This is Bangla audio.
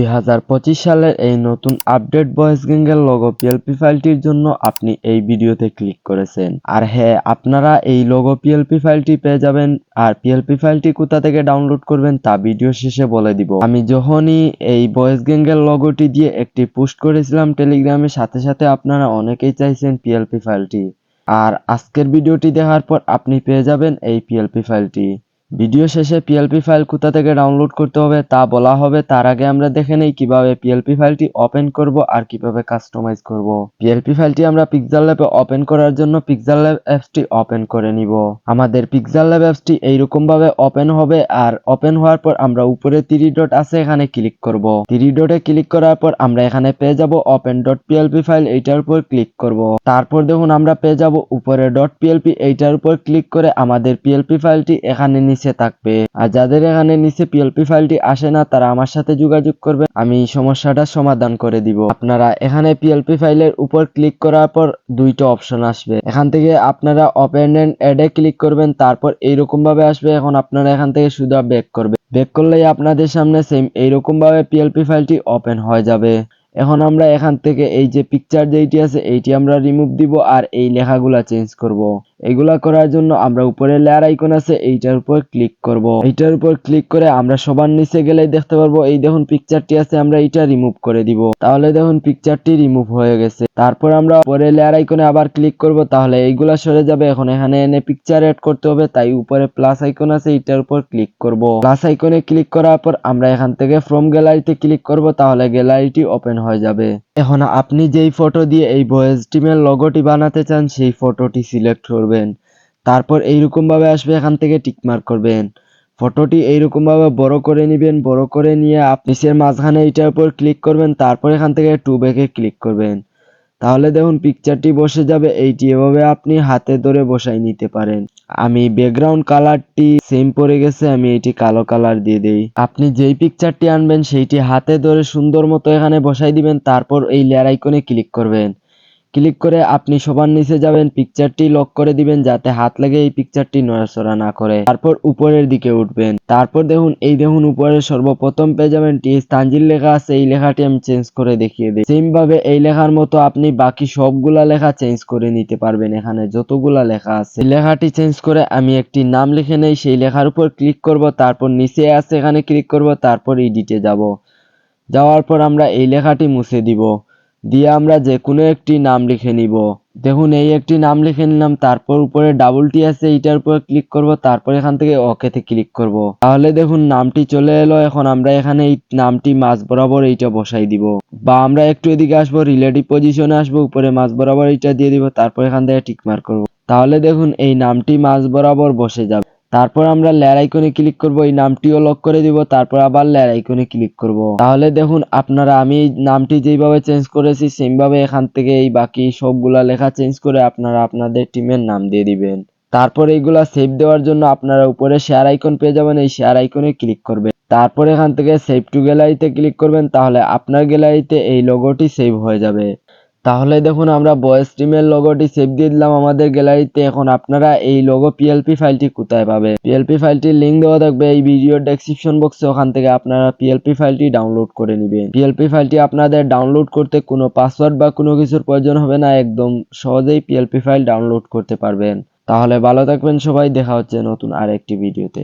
2025 সালের এই নতুন আপডেট ভয়েস গ্যাংয়ের লোগো পিএলপি ফাইলটির জন্য আপনি এই ভিডিওতে ক্লিক করেছেন। আর হ্যাঁ, আপনারা এই লোগো পিএলপি ফাইলটি পেয়ে যাবেন। আর পিএলপি ফাইলটি কোথা থেকে ডাউনলোড করবেন তা ভিডিও শেষে বলে দিব। আমি যখনই এই ভয়েস গ্যাংয়ের লোগোটি দিয়ে একটি পোস্ট করেছিলাম টেলিগ্রামে, সাথে সাথে আপনারা অনেকেই চাইছেন পিএলপি ফাইলটি। আর আজকের ভিডিওটি দেখার পর আপনি পেয়ে যাবেন এই পিএলপি ফাইলটি। ভিডিও শেষে পিএলপি ফাইল কোথা থেকে ডাউনলোড করতে হবে তা বলা হবে। তার আগে আমরা দেখে নেই কিভাবে পিএলপি ফাইলটি ওপেন করব আর কিভাবে কাস্টমাইজ করব। পিএলপি ফাইলটি আমরা পিক্সেল ল্যাবে ওপেন করার জন্য পিক্সেল ল্যাব অ্যাপসটি ওপেন করে নিব। আমাদের পিক্সেল ল্যাব অ্যাপসটি এইরকম ভাবে ওপেন হবে। আর ওপেন হওয়ার পর আমরা উপরে 3 ডট আছে এখানে ক্লিক করব। 3 ডটে ক্লিক করার পর আমরা এখানে পেয়ে যাব ওপেন ডট পিএলপি ফাইল, এইটার উপর ক্লিক করব। তারপর দেখুন আমরা পেয়ে যাব উপরে ডট পিএলপি, এইটার উপর ক্লিক করে আমাদের পিএলপি ফাইলটি এখানে নিচে থাকবে। আর যাদের এখানে নিচে পিএলপি ফাইলটি আসে না তারা আমার সাথে যোগাযোগ করবে, আমি সমস্যাটা সমাধান করে দিব। আপনারা এখানে পিএলপি ফাইলের উপর ক্লিক করার পর দুইটা অপশন আসবে। এখান থেকে আপনারা ওপেন এন্ড অ্যাডে ক্লিক করবেন, তারপর এইরকম ভাবে আসবে। এখন আপনারা এখান থেকে শুধু ব্যাক করবেন। ব্যাক করলেই আপনাদের সামনে সেম এইরকম ভাবে পিএলপি ফাইলটি ওপেন হয়ে যাবে। এখন আমরা এখান থেকে এই যে পিকচার যেইটি আছে এইটি আমরা রিমুভ দিব আর এই লেখাগুলা চেঞ্জ করব। এগুলা করার জন্য আমরা উপরে লেয়ার আইকন আছে এইটার উপর ক্লিক করব। এইটার উপর ক্লিক করে আমরা সবার নিচে গেলেই দেখতে পারবো এই দেখুন পিকচারটি আছে, আমরা এইটা রিমুভ করে দিব। তাহলে দেখুন পিকচারটি রিমুভ হয়ে গেছে। তারপর আমরা উপরে লেয়ার আইকনে আবার ক্লিক করব, তাহলে এইগুলা সরে যাবে। এখন এখানে এনে পিকচার এড করতে হবে, তাই উপরে প্লাস আইকন আছে এইটার উপর ক্লিক করব। প্লাস আইকনে ক্লিক করার পর আমরা এখান থেকে ফ্রম গ্যালারিতে ক্লিক করব, তাহলে গ্যালারিটি ওপেন হয়ে যাবে। এখন আপনি যেই ফটো দিয়ে এই ভয়েস টিমের লোগোটি বানাতে চান সেই ফটোটি সিলেক্ট করবেন। তারপর এইরকম ভাবে আসবে, এখান থেকে টিকমার্ক করবেন। ফটোটি এইরকম ভাবে বড় করে নেবেন। বড় করে নিয়ে আপনি নিচের মাঝখানে এইটার উপর ক্লিক করবেন, তারপর এখান থেকে টু ব্যাকে ক্লিক করবেন। তাহলে দেখুন পিকচারটি বসে যাবে। এইটি এভাবে আপনি হাতে ধরে বসাই নিতে পারেন। আমি ব্যাকগ্রাউন্ড কালারটি সেম পড়ে গেছে, আমি এটি কালো কালার দিয়ে দেই। আপনি যেই পিকচারটি আনবেন সেইটি হাতে ধরে সুন্দর মতো এখানে বসাই দিবেন। তারপর এই লেয়ার আইকনে ক্লিক করবেন। ক্লিক করে আপনি সবার নিচে যাবেন, পিকচারটি লক করে দিবেন যাতে হাত লেগে এই পিকচারটি নড়াচড়া না করে। তারপর উপরের দিকে উঠবেন। তারপর দেখুন এই দেখুন উপরে সর্বপ্রথম পেয়ে যাবেন টিএস তানজিল লেখা আছে, এই লেখাটি আমি চেঞ্জ করে দেখিয়ে দিই। সেম ভাবে এই লেখার মতো আপনি বাকি সবগুলা লেখা চেঞ্জ করে নিতে পারবেন। এখানে যতগুলা লেখা আছে লেখাটি চেঞ্জ করে আমি একটি নাম লিখে নেই, সেই লেখার উপর ক্লিক করব। তারপর নিচে আছে এখানে ক্লিক করব, তারপর এডিটে যাব। যাওয়ার পর আমরা এই লেখাটি মুছে দিব, দিয়ে আমরা যে কোনো একটি নাম লিখে নিব। দেখুন এই একটি নাম লিখে নিলাম। তারপর উপরে ডাবল টি আছে এইটার উপর ক্লিক করব, তারপর এখান থেকে ওকেতে ক্লিক করব। তাহলে দেখুন নামটি চলে এলো। এখন আমরা এখানে এই নামটি মাঝ বরাবর এইটা বসাই দিব, বা আমরা একটু এদিকে আসবো, রিলেটিভ পজিশনে আসবো, উপরে মাঝ বরাবর এইটা দিয়ে দিব। তারপর এখান থেকে টিক মার্ক করব। তাহলে দেখুন এই নামটি মাঝ বরাবর বসে যাবে। তারপর আমরা লেয়ার আইকনে ক্লিক করব, এই নামটিও লক করে দিব। তারপর আবার লেয়ার আইকনে ক্লিক করব। তাহলে দেখুন আপনারা আমি এই নামটি যেইভাবে চেঞ্জ করেছি সেম ভাবে এখান থেকে এই বাকি সবগুলা লেখা চেঞ্জ করে আপনারা আপনাদের টিমের নাম দিয়ে দিবেন। তারপর এইগুলা সেভ দেওয়ার জন্য আপনারা উপরে শেয়ার আইকন পেয়ে যাবেন, এই শেয়ার আইকনে ক্লিক করবেন। তারপর এখান থেকে সেভ টু গ্যালারিতে ক্লিক করবেন, তাহলে আপনার গ্যালারিতে এই লোগোটি সেভ হয়ে যাবে। তাহলে দেখুন আমরা ভয়েস টিমের লোগোটি সেভ দিয়ে দিলাম আমাদের গ্যালারিতে। এখন আপনারা এই লোগো পিএলপি ফাইলটি কোথায় পাবে? পিএলপি ফাইলটির লিংক দেওয়া থাকবে এই ভিডিওর ডেসক্রিপশন বক্সে, ওখান থেকে আপনারা পিএলপি ফাইলটি ডাউনলোড করে নেবেন। পিএলপি ফাইলটি আপনাদের ডাউনলোড করতে কোনো পাসওয়ার্ড বা কোনো কিছুর প্রয়োজন হবে না, একদম সহজেই পিএলপি ফাইল ডাউনলোড করতে পারবেন। তাহলে ভালো থাকবেন সবাই, দেখা হচ্ছে নতুন আরেকটি ভিডিওতে।